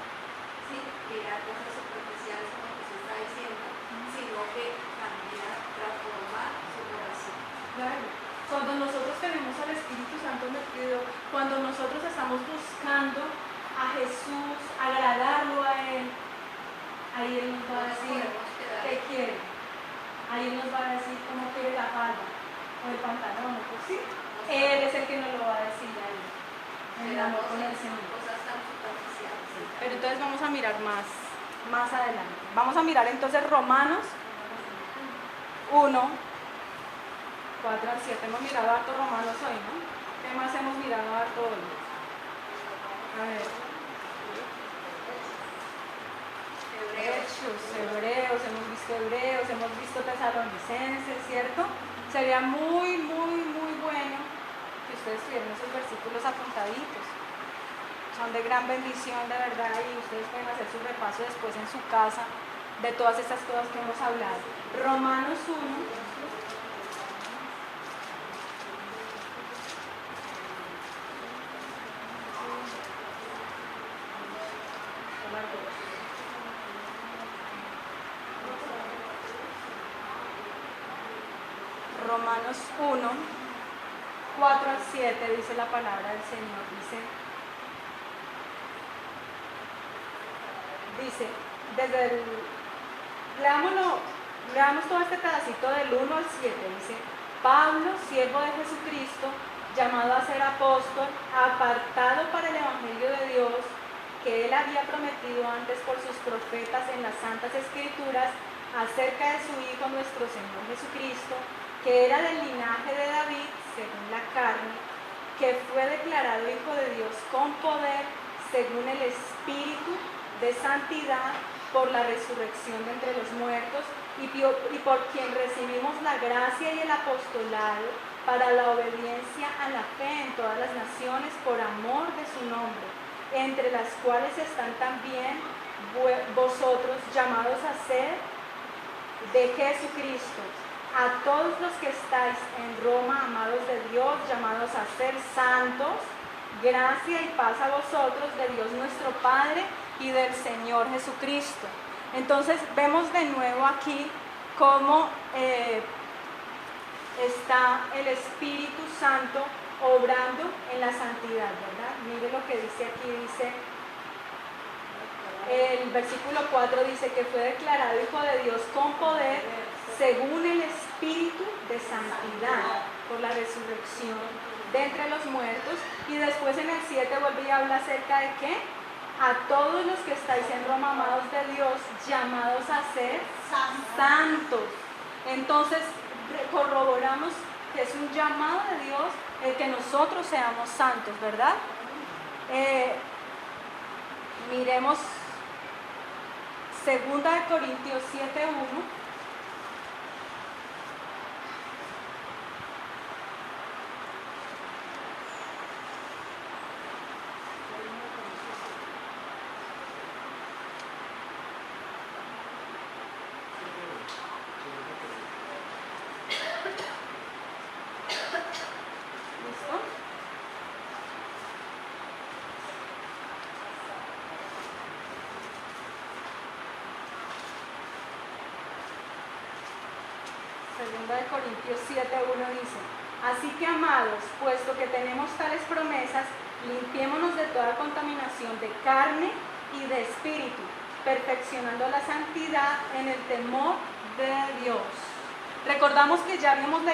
¿sí? Que era cosas superficiales como Jesús está diciendo, sino que cambiar, transformar su corazón. Claro. Cuando nosotros tenemos al Espíritu Santo metido, cuando nosotros estamos buscando a Jesús, agradarlo a Él, ahí Él nos va a decir qué quiere. Ahí Él nos va a decir cómo quiere la falda o el pantalón, pues sí. Él es el que nos lo va a decir ahí. En el amor con el Señor. Cosas tan superficiales. Pero entonces vamos a mirar más adelante. Vamos a mirar entonces Romanos 1. 4 al 7, hemos mirado harto Romanos hoy, ¿no? ¿Qué más hemos mirado harto hoy? A ver. Hebreos, hemos visto Tesalonicenses, ¿cierto? Sería muy, muy, muy bueno que ustedes tuvieran esos versículos apuntaditos. Son de gran bendición, de verdad, y ustedes pueden hacer su repaso después en su casa de todas estas cosas que hemos hablado. Romanos 1. Romanos 1, 4 al 7 dice la palabra del Señor, leamos todo este pedacito del 1 al 7, dice, Pablo, siervo de Jesucristo, llamado a ser apóstol, apartado para el Evangelio de Dios, que él había prometido antes por sus profetas en las Santas Escrituras, acerca de su Hijo nuestro Señor Jesucristo, que era del linaje de David, según la carne, que fue declarado Hijo de Dios con poder según el Espíritu de santidad por la resurrección de entre los muertos y por quien recibimos la gracia y el apostolado para la obediencia a la fe en todas las naciones por amor de su nombre, entre las cuales están también vosotros llamados a ser de Jesucristo. A todos los que estáis en Roma, amados de Dios, llamados a ser santos, gracia y paz a vosotros de Dios nuestro Padre y del Señor Jesucristo. Entonces vemos de nuevo aquí cómo está el Espíritu Santo obrando en la santidad, ¿verdad? Mire lo que dice aquí, dice, el versículo 4 dice que fue declarado Hijo de Dios con poder según el Espíritu de santidad por la resurrección de entre los muertos. Y después en el 7 vuelve y habla acerca de ¿qué? A todos los que estáis en Roma, amados de Dios, llamados a ser santos. Entonces corroboramos que es un llamado de Dios el que nosotros seamos santos, ¿verdad? Miremos 2 Corintios 7:1. Segunda de Corintios 7:1 dice: así que, amados, puesto que tenemos tales promesas, limpiémonos de toda contaminación de carne y de espíritu, perfeccionando la santidad en el temor de Dios. Recordamos que ya habíamos leído